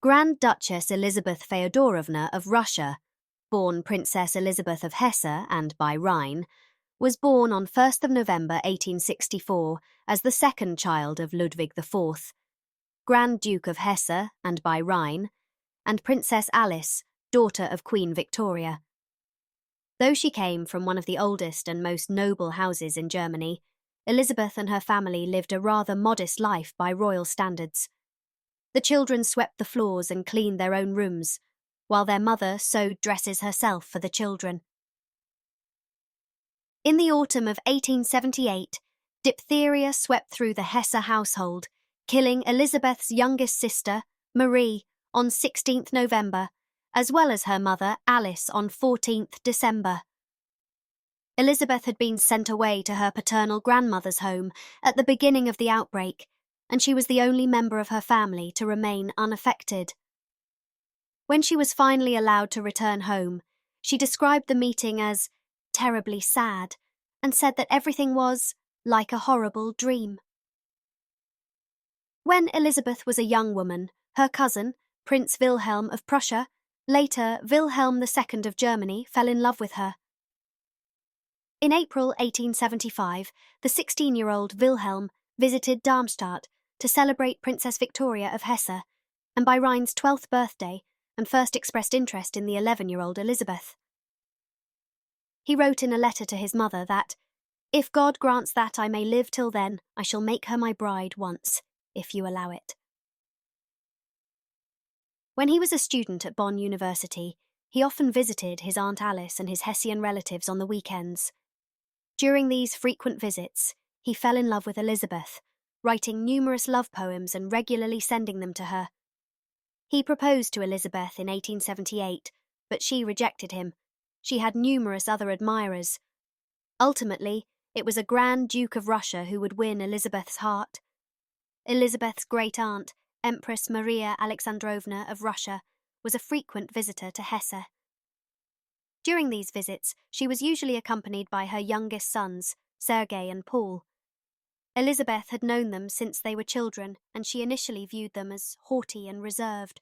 Grand Duchess Elisabeth Feodorovna of Russia, born Princess Elisabeth of Hesse and by Rhine, was born on 1st of November 1864 as the second child of Ludwig IV, Grand Duke of Hesse and by Rhine, and Princess Alice, daughter of Queen Victoria. Though she came from one of the oldest and most noble houses in Germany, Elisabeth and her family lived a rather modest life by royal standards. The children swept the floors and cleaned their own rooms, while their mother sewed dresses herself for the children. In the autumn of 1878, diphtheria swept through the Hesse household, killing Elisabeth's youngest sister, Marie, on 16th November, as well as her mother, Alice, on 14th December. Elisabeth had been sent away to her paternal grandmother's home at the beginning of the outbreak, and she was the only member of her family to remain unaffected. When she was finally allowed to return home, she described the meeting as terribly sad and said that everything was like a horrible dream. When Elisabeth was a young woman, her cousin, Prince Wilhelm of Prussia, later Wilhelm II of Germany, fell in love with her. In April 1875, the 16-year-old Wilhelm visited Darmstadt to celebrate Princess Victoria of Hesse, and by Rhine's 12th birthday, and first expressed interest in the 11-year-old Elisabeth. He wrote in a letter to his mother that, "If God grants that I may live till then, I shall make her my bride once, if you allow it." When he was a student at Bonn University, he often visited his Aunt Alice and his Hessian relatives on the weekends. During these frequent visits, he fell in love with Elisabeth, writing numerous love poems and regularly sending them to her. He proposed to Elisabeth in 1878, but she rejected him. She had numerous other admirers. Ultimately, it was a Grand Duke of Russia who would win Elisabeth's heart. Elisabeth's great-aunt, Empress Maria Alexandrovna of Russia, was a frequent visitor to Hesse. During these visits, she was usually accompanied by her youngest sons, Sergei and Paul. Elisabeth had known them since they were children, and she initially viewed them as haughty and reserved.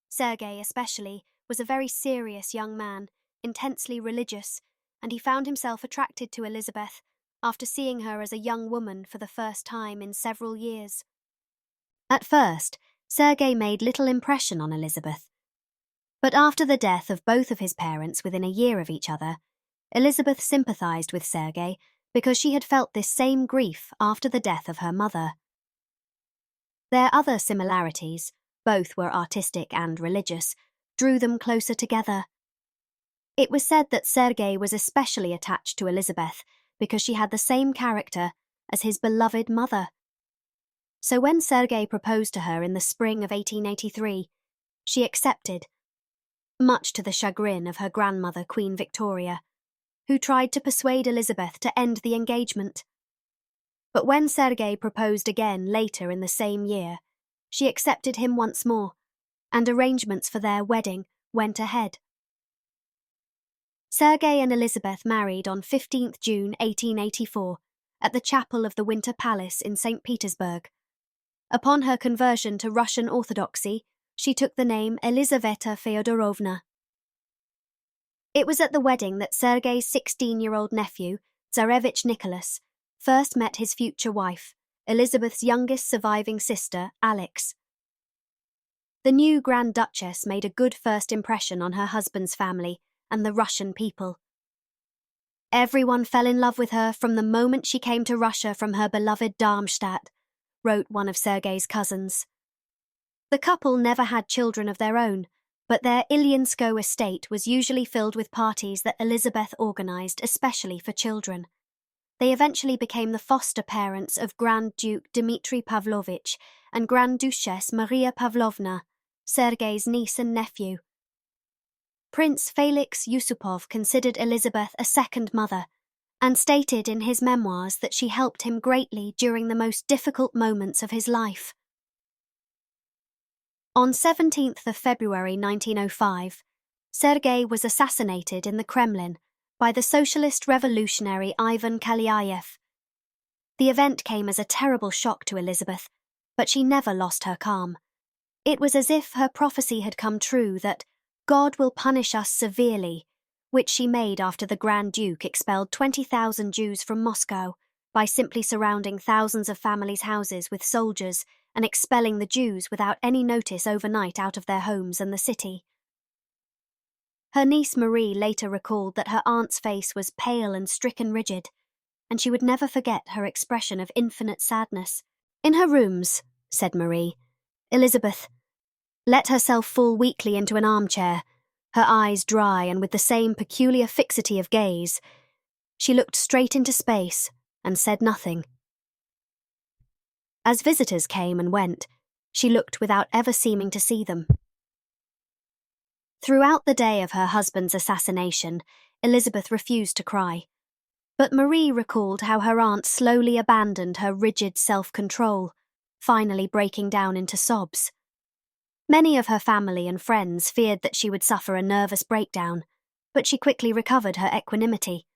Sergei, especially, was a very serious young man, intensely religious, and he found himself attracted to Elisabeth after seeing her as a young woman for the first time in several years. At first, Sergei made little impression on Elisabeth. But after the death of both of his parents within a year of each other, Elisabeth sympathized with Sergei because she had felt this same grief after the death of her mother. Their other similarities, both were artistic and religious, drew them closer together. It was said that Sergei was especially attached to Elisabeth because she had the same character as his beloved mother. So when Sergei proposed to her in the spring of 1883, she accepted, much to the chagrin of her grandmother, Queen Victoria, who tried to persuade Elisabeth to end the engagement. But when Sergei proposed again later in the same year, she accepted him once more, and arrangements for their wedding went ahead. Sergei and Elisabeth married on 15th June 1884 at the chapel of the Winter Palace in St. Petersburg. Upon her conversion to Russian Orthodoxy, she took the name Elisaveta Feodorovna. It was at the wedding that Sergei's 16-year-old nephew, Tsarevich Nicholas, first met his future wife, Elisabeth's youngest surviving sister, Alex. The new Grand Duchess made a good first impression on her husband's family and the Russian people. Everyone fell in love with her from the moment she came to Russia from her beloved Darmstadt, wrote one of Sergei's cousins. The couple never had children of their own, but their Ilyanskoe estate was usually filled with parties that Elisabeth organized especially for children. They eventually became the foster parents of Grand Duke Dmitry Pavlovich and Grand Duchess Maria Pavlovna, Sergei's niece and nephew. Prince Felix Yusupov considered Elisabeth a second mother, and stated in his memoirs that she helped him greatly during the most difficult moments of his life. On 17th of February 1905, Sergei was assassinated in the Kremlin by the socialist revolutionary Ivan Kalyaev. The event came as a terrible shock to Elisabeth, but she never lost her calm. It was as if her prophecy had come true that God will punish us severely, which she made after the Grand Duke expelled 20,000 Jews from Moscow by simply surrounding thousands of families' houses with soldiers and expelling the Jews without any notice overnight out of their homes and the city. Her niece Marie later recalled that her aunt's face was pale and stricken rigid, and she would never forget her expression of infinite sadness. "In her rooms," said Marie, "Elisabeth let herself fall weakly into an armchair, her eyes dry and with the same peculiar fixity of gaze. She looked straight into space and said nothing. As visitors came and went, she looked without ever seeming to see them." Throughout the day of her husband's assassination, Elisabeth refused to cry. But Marie recalled how her aunt slowly abandoned her rigid self-control, finally breaking down into sobs. Many of her family and friends feared that she would suffer a nervous breakdown, but she quickly recovered her equanimity.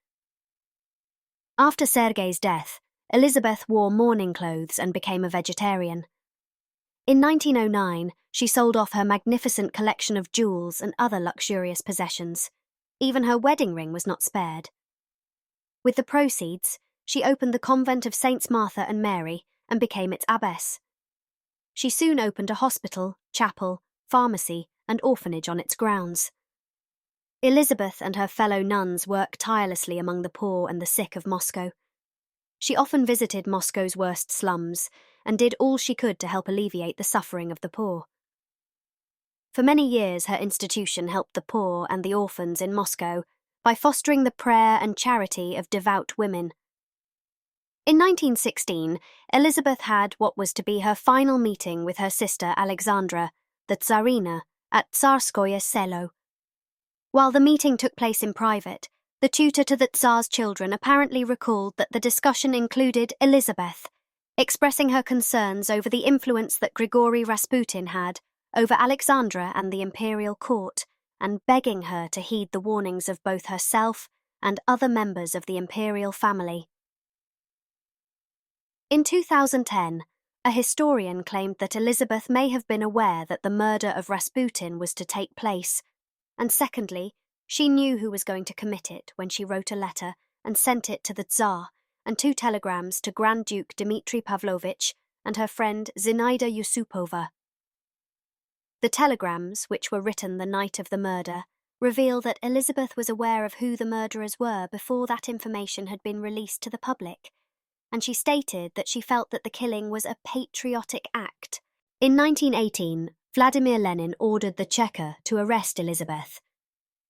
After Sergei's death, Elisabeth wore mourning clothes and became a vegetarian. In 1909, she sold off her magnificent collection of jewels and other luxurious possessions. Even her wedding ring was not spared. With the proceeds, she opened the convent of Saints Martha and Mary and became its abbess. She soon opened a hospital, chapel, pharmacy, and orphanage on its grounds. Elisabeth and her fellow nuns worked tirelessly among the poor and the sick of Moscow. She often visited Moscow's worst slums and did all she could to help alleviate the suffering of the poor. For many years, her institution helped the poor and the orphans in Moscow by fostering the prayer and charity of devout women. In 1916, Elisabeth had what was to be her final meeting with her sister Alexandra, the Tsarina, at Tsarskoye Selo. While the meeting took place in private, the tutor to the Tsar's children apparently recalled that the discussion included Elisabeth, expressing her concerns over the influence that Grigory Rasputin had over Alexandra and the imperial court, and begging her to heed the warnings of both herself and other members of the imperial family. In 2010, a historian claimed that Elisabeth may have been aware that the murder of Rasputin was to take place, and secondly, she knew who was going to commit it when she wrote a letter and sent it to the Tsar and 2 telegrams to Grand Duke Dmitry Pavlovich and her friend Zinaida Yusupova. The telegrams, which were written the night of the murder, reveal that Elisabeth was aware of who the murderers were before that information had been released to the public, and she stated that she felt that the killing was a patriotic act. In 1918, Vladimir Lenin ordered the Cheka to arrest Elisabeth.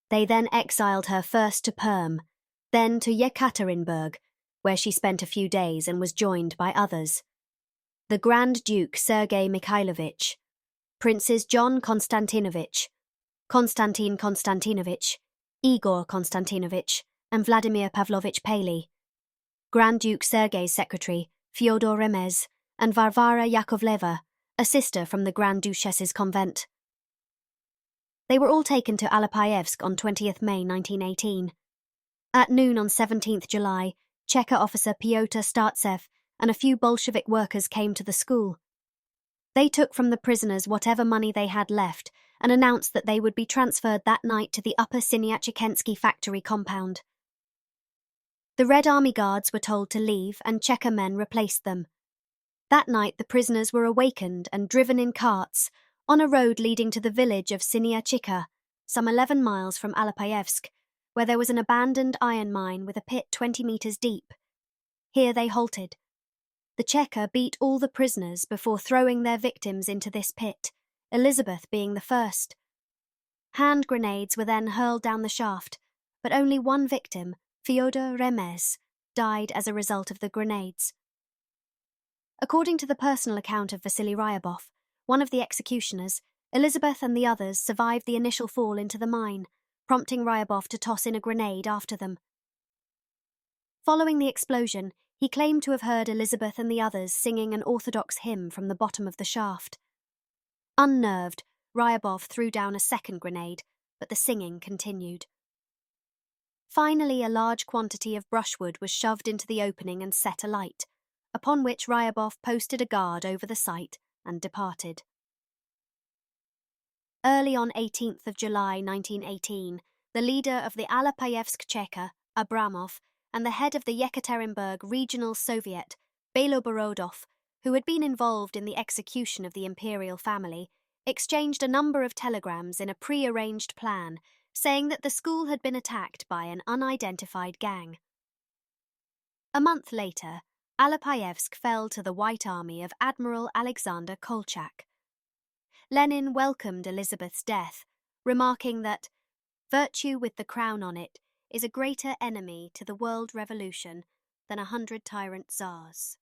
They then exiled her first to Perm, then to Yekaterinburg, where she spent a few days and was joined by others. The Grand Duke Sergei Mikhailovich, Princes John Konstantinovich, Konstantin Konstantinovich, Igor Konstantinovich, and Vladimir Pavlovich Paley, Grand Duke Sergei's secretary, Fyodor Remez, and Varvara Yakovleva, a sister from the Grand Duchess's convent. They were all taken to Alapayevsk on 20th May 1918. At noon on 17th July, Cheka officer Pyotr Startsev and a few Bolshevik workers came to the school. They took from the prisoners whatever money they had left and announced that they would be transferred that night to the Upper Sinyachikensky factory compound. The Red Army Guards were told to leave and Cheka men replaced them. That night the prisoners were awakened and driven in carts on a road leading to the village of Sinyachika, some 11 miles from Alapayevsk, where there was an abandoned iron mine with a pit 20 meters deep. Here they halted. The Cheka beat all the prisoners before throwing their victims into this pit, Elisabeth being the first. Hand grenades were then hurled down the shaft, but only one victim, Fyodor Remez, died as a result of the grenades. According to the personal account of Vasily Ryabov, one of the executioners, Elisabeth and the others survived the initial fall into the mine, prompting Ryabov to toss in a grenade after them. Following the explosion, he claimed to have heard Elisabeth and the others singing an Orthodox hymn from the bottom of the shaft. Unnerved, Ryabov threw down a second grenade, but the singing continued. Finally, a large quantity of brushwood was shoved into the opening and set alight, upon which Ryabov posted a guard over the site and departed. Early on 18th of July 1918, the leader of the Alapayevsk Cheka, Abramov, and the head of the Yekaterinburg Regional Soviet, Beloborodov, who had been involved in the execution of the imperial family, exchanged a number of telegrams in a pre-arranged plan, saying that the school had been attacked by an unidentified gang. A month later, Alapayevsk fell to the White Army of Admiral Alexander Kolchak. Lenin welcomed Elisabeth's death, remarking that virtue with the crown on it is a greater enemy to the world revolution than 100 tyrant tsars.